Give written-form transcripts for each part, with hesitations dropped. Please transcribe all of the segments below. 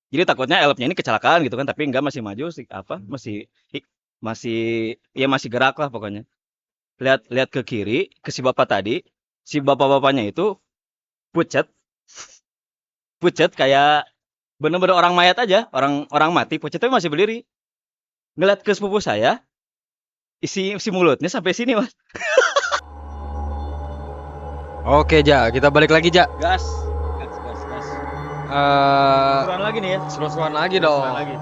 Jadi takutnya elfnya ini kecelakaan gitu kan, tapi enggak, masih maju sih apa, masih ya masih gerak lah pokoknya. Lihat lihat ke kiri, ke si bapak tadi, si bapak-bapaknya itu pucet, pucet kayak bener-bener orang mayat aja, orang orang mati, pucet tapi masih berdiri. Ngeliat ke sepupu saya, isi mulutnya sampai sini, Mas. Oke, Ja, kita balik lagi, Ja. Gas, gas, gas, gas. Eh, Seruan lagi nih ya. seru-seruan lagi dong. Seruan lagi.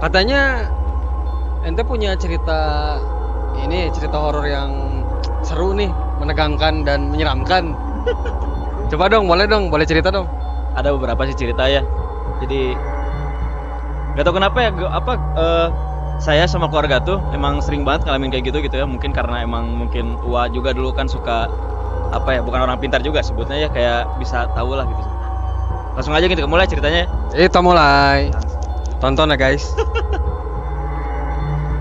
Katanya ente punya cerita cerita horor yang seru nih, menegangkan dan menyeramkan. Coba dong, boleh cerita dong. Ada beberapa sih cerita ya. Jadi gak tau kenapa ya, saya sama keluarga tuh emang sering banget ngalamin kayak gitu ya. Mungkin karena mungkin Ua juga dulu kan suka apa ya, bukan orang pintar juga sebutnya ya, kayak bisa tahu lah gitu. Langsung aja gitu mulai ceritanya. Kita mulai. Tonton ya, guys.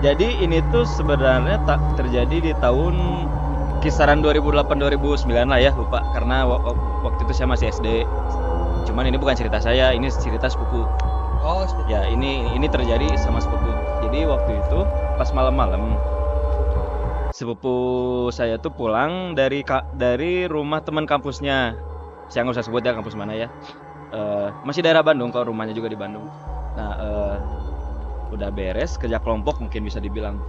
Jadi ini tuh sebenarnya terjadi di tahun kisaran 2008-2009 lah ya, lupa karena waktu itu saya masih SD. Cuman ini bukan cerita saya, ini cerita sepupu. Oh, Ya, ini terjadi sama sepupu. Jadi waktu itu pas malam-malam sepupu saya tuh pulang dari rumah teman kampusnya. Saya nggak usah sebut ya kampus mana ya. Masih daerah Bandung, kalau rumahnya juga di Bandung. Nah, udah beres kerja kelompok mungkin bisa dibilang,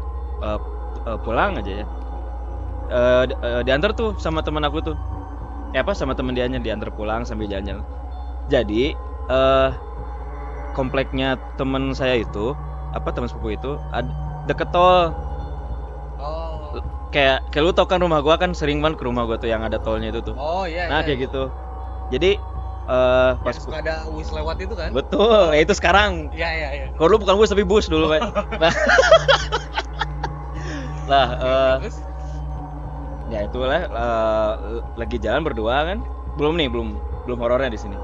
pulang aja ya. Diantar tuh sama teman aku tuh. Sama teman dianya diantar pulang sambil jalan-jalan. Jadi, kompleknya teman saya itu, teman sepupu itu deket tol. Oh. Kayak lu tau kan rumah gua kan sering banget ke rumah gua tuh yang ada tolnya itu tuh. Oh, iya. Nah, kayak gitu. Jadi pas suka ada wis lewat itu kan? betul, ya itu sekarang. Iya. Kalau dulu bukan bus tapi bus dulu, Pak. Lah, Terus? ya itulah, lagi jalan berdua kan. Belum horornya di sini.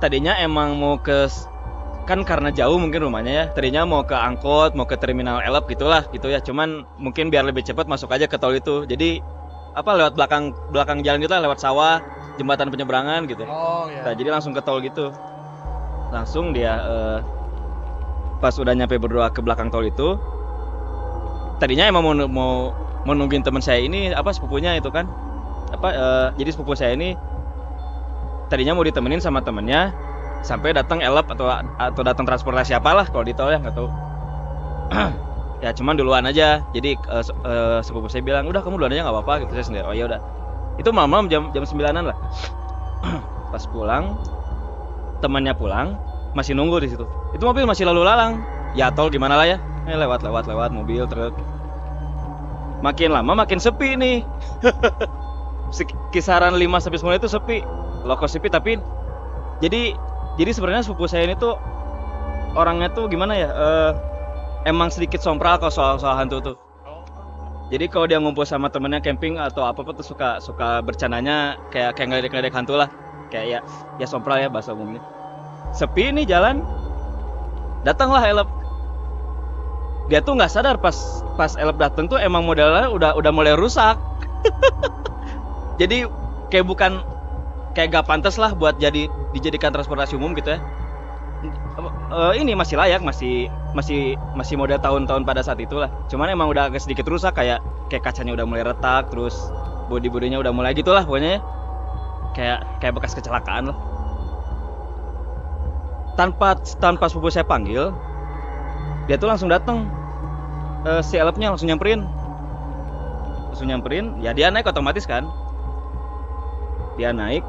Tadinya emang mau kan karena jauh mungkin rumahnya ya. Tadinya mau ke angkot, mau ke terminal Elep gitulah gitu ya. Cuman mungkin biar lebih cepat masuk aja ke tol itu. Jadi lewat belakang jalan gitu lah, lewat sawah, jembatan penyeberangan gitu. Oh, iya. Nah, jadi langsung ke tol gitu. Langsung dia pas udah nyampe berdua ke belakang tol itu, tadinya emang mau nungguin teman saya ini sepupunya itu kan. Jadi sepupu saya ini tadinya mau ditemenin sama temennya sampai datang Elep atau datang transportasi apalah kalau di tol ya, nggak tahu. Ya cuman duluan aja. Jadi sepupu saya bilang, udah kamu duluan aja nggak apa-apa gitu. Saya sendiri, oh ya udah. Itu malam jam 9-an lah. Pas pulang, temannya pulang masih nunggu di situ. Itu mobil masih lalu lalang. Ya tol gimana lah ya, lewat mobil truk. Makin lama makin sepi nih. Kisaran 5-10 menit itu sepi. Loko sepi, tapi jadi sebenarnya sepupu saya ini tuh orangnya tuh gimana ya, emang sedikit sompral kalau soal hantu tuh. Jadi kalau dia ngumpul sama temennya camping atau apa tuh suka bercandanya kayak ngeledek hantu lah, kayak ya sompral ya bahasa umumnya. Sepi nih jalan, datanglah Elep. Dia tuh nggak sadar pas Elep datang tuh emang modelnya udah mulai rusak. Jadi kayak gak pantas lah buat dijadikan transportasi umum gitu ya. Ini masih layak, masih model tahun-tahun pada saat itulah. Cuman emang udah agak sedikit rusak, kayak kacanya udah mulai retak, terus bodi-bodinya udah mulai gitulah pokoknya ya. Kayak bekas kecelakaan lah. Tanpa sepupu saya panggil, dia tuh langsung datang. Si Elfnya langsung nyamperin, ya dia naik otomatis kan. Dia naik,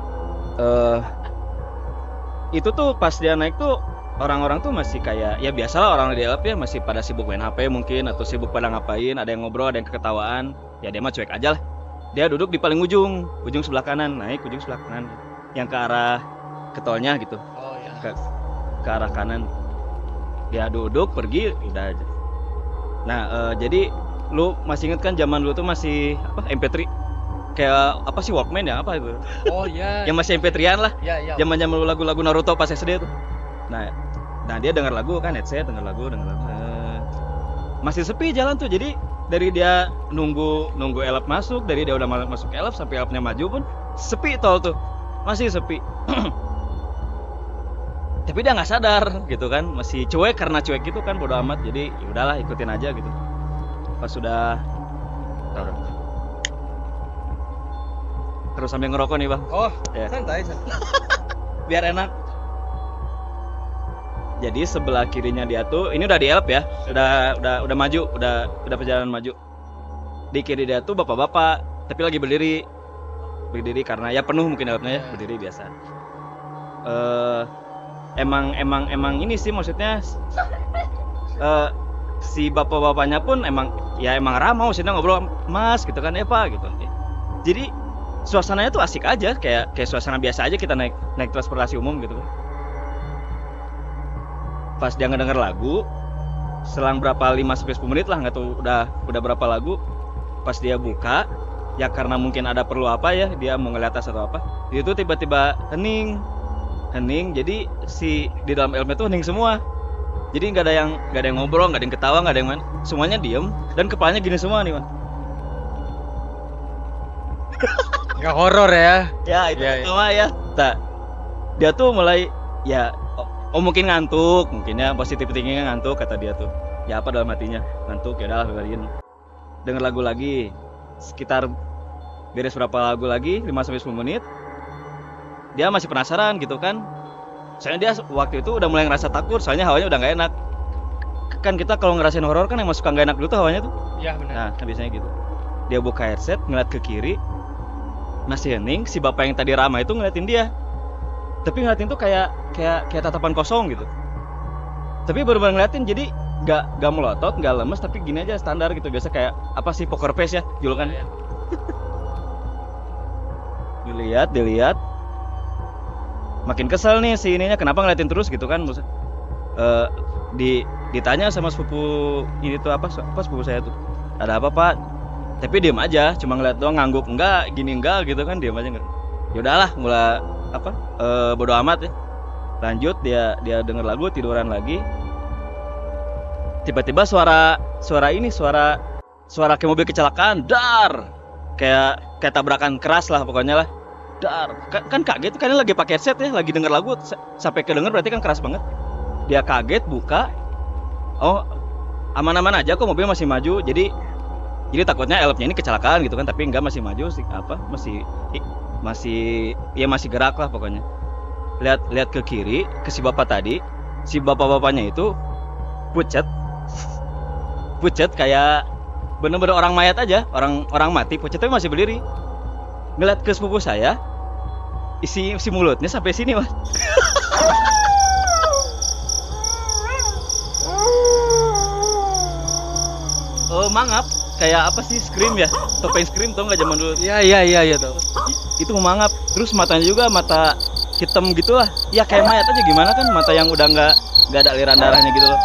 itu tuh pas dia naik tuh orang-orang tuh masih kayak ya biasalah orang di Elf ya, masih pada sibuk main HP mungkin atau sibuk pada ngapain, ada yang ngobrol, ada yang ketawaan. Ya dia mah cuek aja lah. Dia duduk di paling ujung sebelah kanan, naik ujung sebelah kanan yang ke arah ketolnya gitu. Oh, iya. Ke arah kanan. Dia duduk pergi udah aja. Nah, jadi lu masih inget kan zaman dulu tuh masih MP3, kayak Walkman ya itu. Oh, iya. Yang masih MP3-an lah. Iya. Zaman lagu-lagu Naruto pas SD tuh. Nah dia dengar lagu kan, headset denger lagu. Masih sepi jalan tuh. Jadi dari dia nunggu Elf masuk, dari dia udah masuk Elf sampai Elfnya maju pun sepi tol tuh. Masih sepi. tapi dia nggak sadar gitu kan, masih cuek, karena cuek gitu kan bodo amat, jadi ya udahlah ikutin aja gitu. Pas sudah terus sambil ngerokok nih bang, Oh, Ya. santai. biar enak. Jadi sebelah kirinya dia tuh, ini udah di elep ya, udah maju, udah perjalanan maju. Di kiri dia tuh bapak-bapak, tapi lagi berdiri karena ya penuh mungkin elepnya ya, berdiri biasa. Emang ini sih maksudnya, si bapak-bapaknya pun emang ramah, maksudnya ngobrol, mas gitu kan, pak gitu. Jadi suasananya tuh asik aja, kayak suasana biasa aja kita naik transportasi umum gitu kan. Pas dia ngedenger lagu, selang berapa 5-10 menit lah, nggak tahu udah berapa lagu, pas dia buka, ya karena mungkin ada perlu apa ya, dia mau ngeliat tas atau apa, itu tiba-tiba hening, jadi si di dalam elmnya tuh hening semua. Jadi nggak ada yang ngobrol, nggak ada yang ketawa, nggak ada yang semuanya diem dan kepalanya gini semua nih man. Nggak horor ya? Ya itu Ya, ya. sama ya. Tak, dia tuh mulai ya, mungkin ngantuk, mungkin ya positif thinkingnya ngantuk kata dia tuh. Ya apa dalam hatinya, ngantuk, ya udahlah dengerin. Denger lagu lagi, sekitar beres berapa lagu lagi, 5-10 menit. Dia masih penasaran gitu kan. Soalnya dia waktu itu udah mulai ngerasa takut, soalnya hawanya udah nggak enak. Kan kita kalau ngerasain horor kan emang suka nggak enak dulu tuh hawanya tuh. Iya benar. Nah, biasanya gitu. Dia buka headset, ngeliat ke kiri, masih hening. Si bapak yang tadi ramah itu ngeliatin dia, tapi ngeliatin tuh kayak tatapan kosong gitu. Tapi baru-baru ngeliatin, jadi nggak melotot, nggak lemes, tapi gini aja standar gitu. Biasa kayak apa sih, poker face ya julukan. Dilihat, makin kesel nih si ininya, kenapa ngeliatin terus gitu kan. Ditanya sama sepupu ini tuh, apa sepupu saya tuh, ada apa pak? Tapi diem aja, cuma ngeliat doang, ngangguk enggak gitu kan, diem aja nggak. Yaudahlah, mulai bodo amat ya. Lanjut dia denger lagu, tiduran lagi. Tiba-tiba suara kayak mobil kecelakaan, dar, kayak tabrakan keras lah pokoknya lah, dar. Kan kaget kan, lagi pakai headset ya, lagi denger lagu, sampai kedenger berarti kan keras banget. Dia kaget, buka, oh aman-aman aja kok, mobil masih maju. Jadi takutnya elfnya ini kecelakaan gitu kan, tapi enggak, masih maju sih, masih gerak lah pokoknya. Lihat ke kiri, ke si bapak tadi, si bapak-bapaknya itu pucet kayak bener-bener orang mayat aja, orang mati, pucet tapi masih berdiri. Ngeliat ke sepupu saya, isi mulutnya sampai sini mas. Mangap, kayak apa sih, scream ya, topeng scream tau nggak zaman dulu? Iya tuh. Itu mangap, terus matanya juga mata hitam gitu lah, ya kayak mayat aja, gimana kan, mata yang udah nggak ada aliran darahnya gitu loh.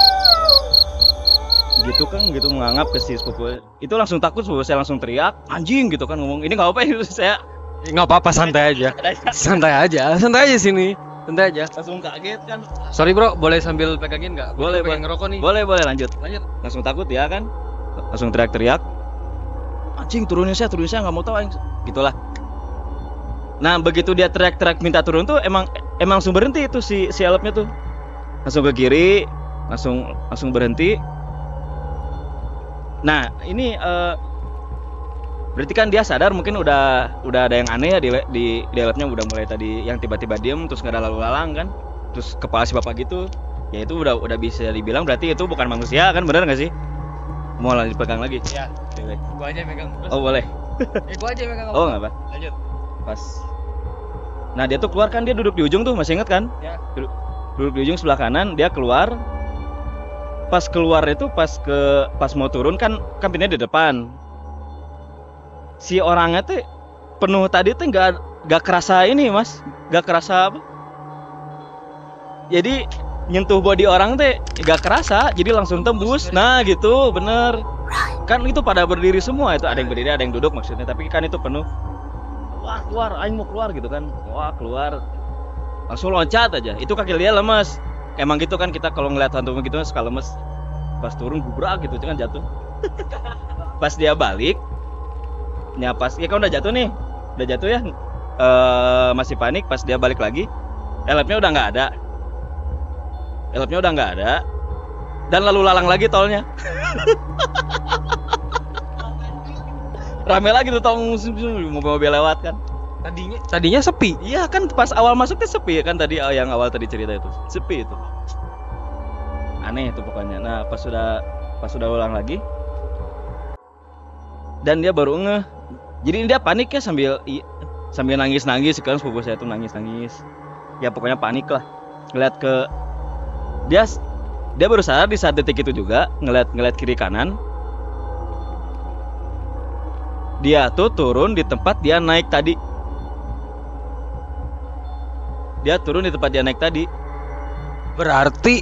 Gitu kan, gitu mengangap ke si sepupu. Itu langsung takut, sepupu saya langsung teriak, anjing gitu kan, ngomong, ini nggak apa ya, saya Nggak apa-apa, santai aja. Santai aja sini. Santai aja. langsung kaget kan. Sorry bro, boleh sambil pegangin nggak? Boleh, pegang ngerokok nih. Boleh, lanjut. Langsung takut ya kan, langsung teriak, anjing turunin saya nggak mau tahu, gitulah. Nah begitu dia teriak minta turun tuh, emang langsung berhenti itu si elopnya tuh, langsung ke kiri, langsung berhenti. Nah ini berarti kan dia sadar, mungkin udah ada yang aneh ya di elopnya, udah mulai tadi yang tiba-tiba diem, terus nggak ada lalu lalang kan, terus kepala si bapak gitu, ya itu udah bisa dibilang berarti itu bukan manusia kan, bener nggak sih? Mau lanjut pegang lagi? Iya. Gua aja megang. Oh boleh. Gua aja megang. Oh nggak apa. Lanjut. Pas. Nah dia tuh keluar kan, dia duduk di ujung tuh, masih inget kan? Ya. Duduk di ujung sebelah kanan, dia keluar. Pas keluar itu, pas mau turun kan pintunya di depan. Si orangnya tuh penuh tadi tuh nggak kerasa ini mas, nggak kerasa apa? Jadi nyentuh body orang teh gak kerasa, jadi langsung tembus. Nah gitu, bener. Kan itu pada berdiri semua, itu ada yang berdiri, ada yang duduk maksudnya, tapi kan itu penuh. Wah keluar, aing mau keluar gitu kan. Wah keluar, langsung loncat aja. Itu kaki dia lemes. Emang gitu kan, kita kalau ngeliat hantu gitu suka lemes. Pas turun gubrak gitu kan, jatuh. Pas dia balik, ya pas, ya kan udah jatuh ya. Masih panik. Pas dia balik lagi, elfnya udah nggak ada. Elopnya udah nggak ada, dan lalu lalang lagi tolnya. Rame lagi tuh tol, mobil-mobil lewat kan. Tadinya sepi. Iya kan pas awal masuknya sepi kan tadi, yang awal tadi cerita itu sepi itu. Aneh itu pokoknya. Nah pas sudah ulang lagi, dan dia baru ngeh. Jadi dia panik ya sambil nangis sekarang sepupu saya tuh nangis. Ya pokoknya panik lah. Ngeliat ke dia baru sadar di saat detik itu juga ngeliat kiri kanan. Dia tuh turun di tempat dia naik tadi. Berarti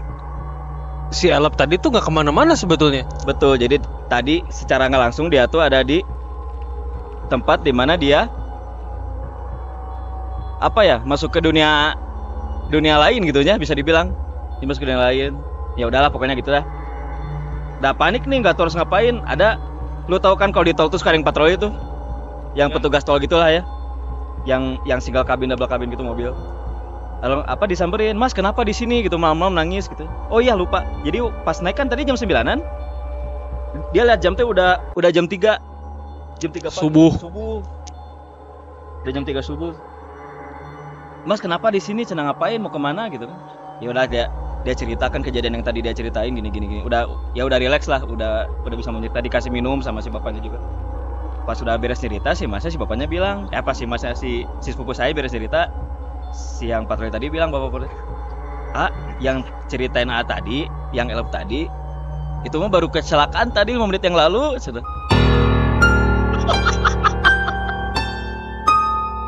si Elop tadi tuh nggak kemana-mana sebetulnya. Betul. Jadi tadi secara nggak langsung dia tuh ada di tempat dimana dia masuk ke dunia lain gitu ya, bisa dibilang. Dia masuk ke dunia lain. Ya udahlah pokoknya gitu dah. Udah panik nih, nggak tahu harus ngapain. Lu tahu kan kalau di tol tuh sekarang patroli itu, yang petugas tol gitulah ya, yang single kabin double kabin gitu mobil. Lalu disamperin, "Mas kenapa di sini?" gitu, malam-malam nangis gitu. Oh iya lupa. Jadi pas naik kan tadi jam 9-an. Dia lihat jam tuh udah jam 3. Jam 3 pagi. Subuh. Udah jam 3 subuh. "Mas kenapa di sini? Cenah ngapain? Mau kemana?" gitu kan. Ya udah dia ceritakan kejadian yang tadi dia ceritain gini. Udah relax lah, udah bisa mencerita, dikasih minum sama si bapaknya juga. Pas sudah beres cerita si bapaknya bilang, si sepupu saya beres cerita, si yang patroli tadi bilang, bapak yang ceritain tadi, yang Elop tadi, itu mah baru kecelakaan tadi 5 menit yang lalu, sudah.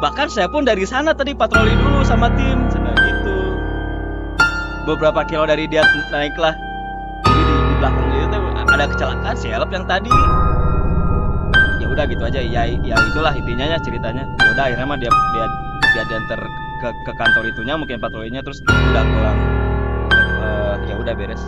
Bahkan saya pun dari sana tadi patroli dulu sama tim, sudah gitu. Beberapa kilo dari dia naiklah. Jadi di belakang dia tuh ada kecelakaan si Elop yang tadi. Ya udah gitu aja, ya itulah intinya ya ceritanya. Ya udah akhirnya mah dia diantar ke kantor itunya, mungkin patrolinya, terus udah pulang. Ya udah beres.